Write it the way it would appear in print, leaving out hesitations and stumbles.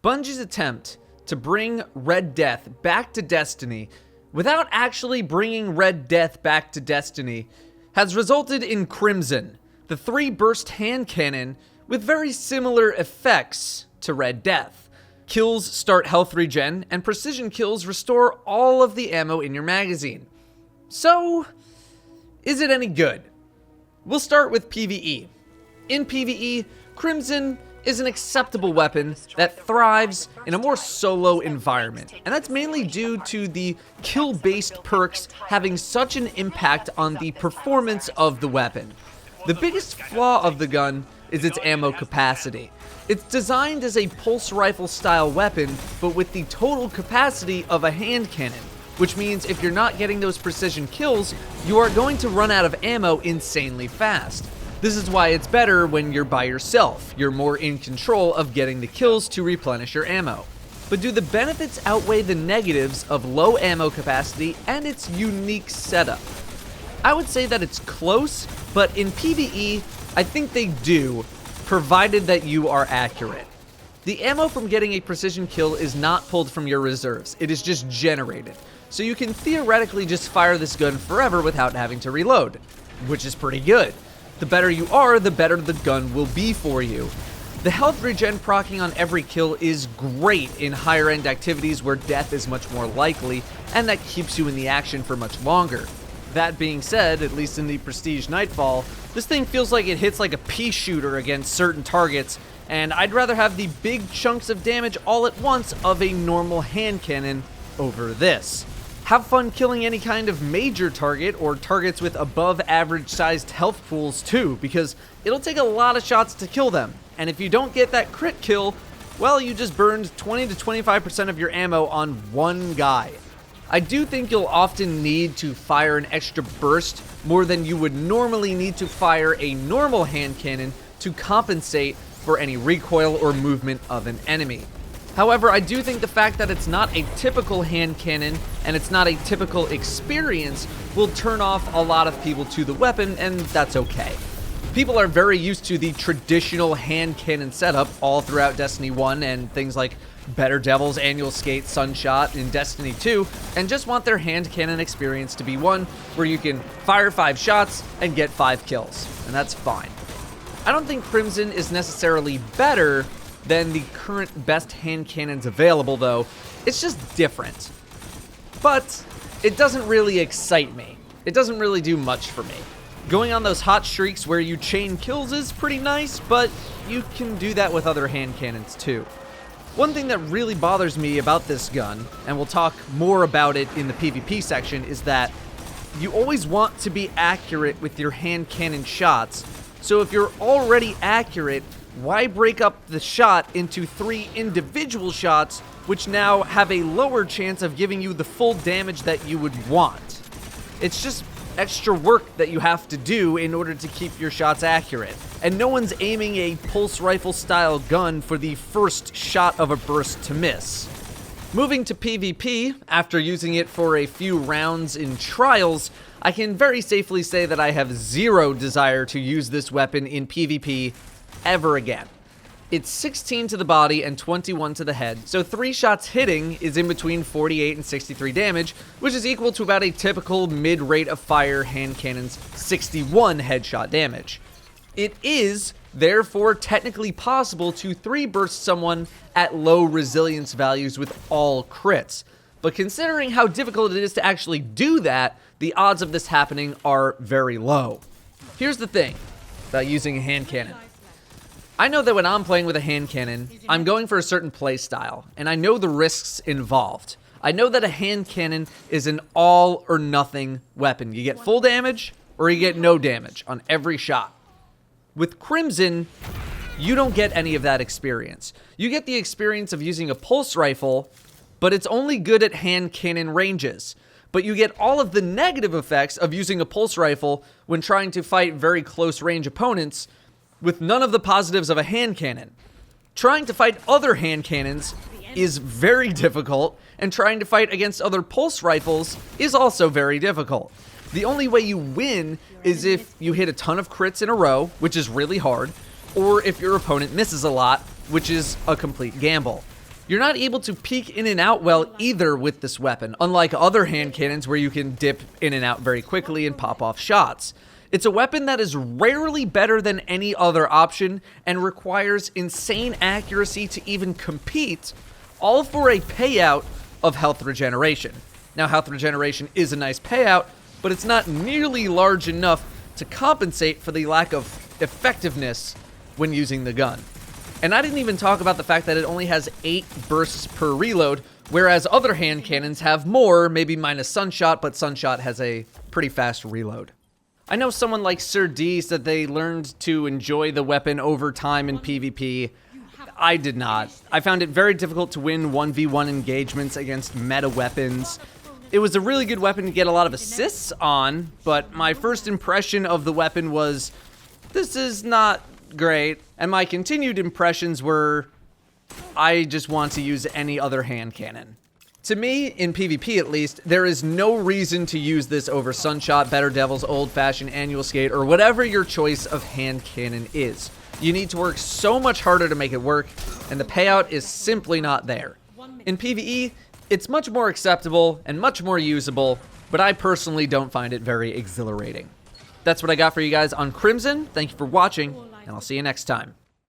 Bungie's attempt to bring Red Death back to Destiny without actually bringing Red Death back to Destiny has resulted in Crimson, the 3-burst hand cannon with very similar effects to Red Death. Kills start health regen, and precision kills restore all of the ammo in your magazine. So, is it any good? We'll start with PvE. In PvE, Crimson is an acceptable weapon that thrives in a more solo environment, and that's mainly due to the kill-based perks having such an impact on the performance of the weapon. The biggest flaw of the gun is its ammo capacity. It's designed as a pulse rifle style weapon, but with the total capacity of a hand cannon, which means if you're not getting those precision kills, you are going to run out of ammo insanely fast. This is why it's better when you're by yourself. You're more in control of getting the kills to replenish your ammo. But do the benefits outweigh the negatives of low ammo capacity and its unique setup? I would say that it's close, but in PvE, I think they do, provided that you are accurate. The ammo from getting a precision kill is not pulled from your reserves, it is just generated. So you can theoretically just fire this gun forever without having to reload, which is pretty good. The better you are, the better the gun will be for you. The health regen proccing on every kill is great in higher end activities where death is much more likely, and that keeps you in the action for much longer. That being said, at least in the Prestige Nightfall, this thing feels like it hits like a pea shooter against certain targets, and I'd rather have the big chunks of damage all at once of a normal hand cannon over this. Have fun killing any kind of major target or targets with above average sized health pools too, because it'll take a lot of shots to kill them. And if you don't get that crit kill, well, you just burned 20 to 25% of your ammo on one guy. I do think you'll often need to fire an extra burst more than you would normally need to fire a normal hand cannon to compensate for any recoil or movement of an enemy. However, I do think the fact that it's not a typical hand cannon and it's not a typical experience will turn off a lot of people to the weapon, and that's okay. People are very used to the traditional hand cannon setup all throughout Destiny 1 and things like Better Devils, Annual Skate, Sunshot in Destiny 2, and just want their hand cannon experience to be one where you can fire 5 shots and get 5 kills, and that's fine. I don't think Crimson is necessarily better than the current best hand cannons available though, it's just different. But it doesn't really excite me. It doesn't really do much for me. Going on those hot streaks where you chain kills is pretty nice, but you can do that with other hand cannons too. One thing that really bothers me about this gun, and we'll talk more about it in the PvP section, is that you always want to be accurate with your hand cannon shots. So if you're already accurate, why break up the shot into 3 individual shots, which now have a lower chance of giving you the full damage that you would want? It's just extra work that you have to do in order to keep your shots accurate. And no one's aiming a pulse rifle style gun for the first shot of a burst to miss. Moving to PvP, after using it for a few rounds in trials, I can very safely say that I have zero desire to use this weapon in PvP ever again. It's 16 to the body and 21 to the head, so 3 shots hitting is in between 48 and 63 damage, which is equal to about a typical mid-rate of fire hand cannon's 61 headshot damage. It is, therefore, technically possible to 3-burst someone at low resilience values with all crits, but considering how difficult it is to actually do that, the odds of this happening are very low. Here's the thing about using a hand cannon. I know that when I'm playing with a hand cannon, I'm going for a certain play style, and I know the risks involved. I know that a hand cannon is an all or nothing weapon. You get full damage or you get no damage on every shot. With Crimson, you don't get any of that experience. You get the experience of using a pulse rifle, but it's only good at hand cannon ranges. But you get all of the negative effects of using a pulse rifle when trying to fight very close range opponents, with none of the positives of a hand cannon. Trying to fight other hand cannons is very difficult, and trying to fight against other pulse rifles is also very difficult. The only way you win is if you hit a ton of crits in a row, which is really hard, or if your opponent misses a lot, which is a complete gamble. You're not able to peek in and out well either with this weapon, unlike other hand cannons where you can dip in and out very quickly and pop off shots. It's a weapon that is rarely better than any other option and requires insane accuracy to even compete, all for a payout of health regeneration. Now, health regeneration is a nice payout, but it's not nearly large enough to compensate for the lack of effectiveness when using the gun. And I didn't even talk about the fact that it only has 8 bursts per reload, whereas other hand cannons have more, maybe minus Sunshot, but Sunshot has a pretty fast reload. I know someone like Sir D said they learned to enjoy the weapon over time in PvP. I did not. I found it very difficult to win 1v1 engagements against meta weapons. It was a really good weapon to get a lot of assists on, but my first impression of the weapon was, this is not great, and my continued impressions were, I just want to use any other hand cannon. To me, in PvP at least, there is no reason to use this over Sunshot, Better Devils, Old Fashioned, Annual Skate, or whatever your choice of hand cannon is. You need to work so much harder to make it work, and the payout is simply not there. In PvE, it's much more acceptable and much more usable, but I personally don't find it very exhilarating. That's what I got for you guys on Crimson. Thank you for watching, and I'll see you next time.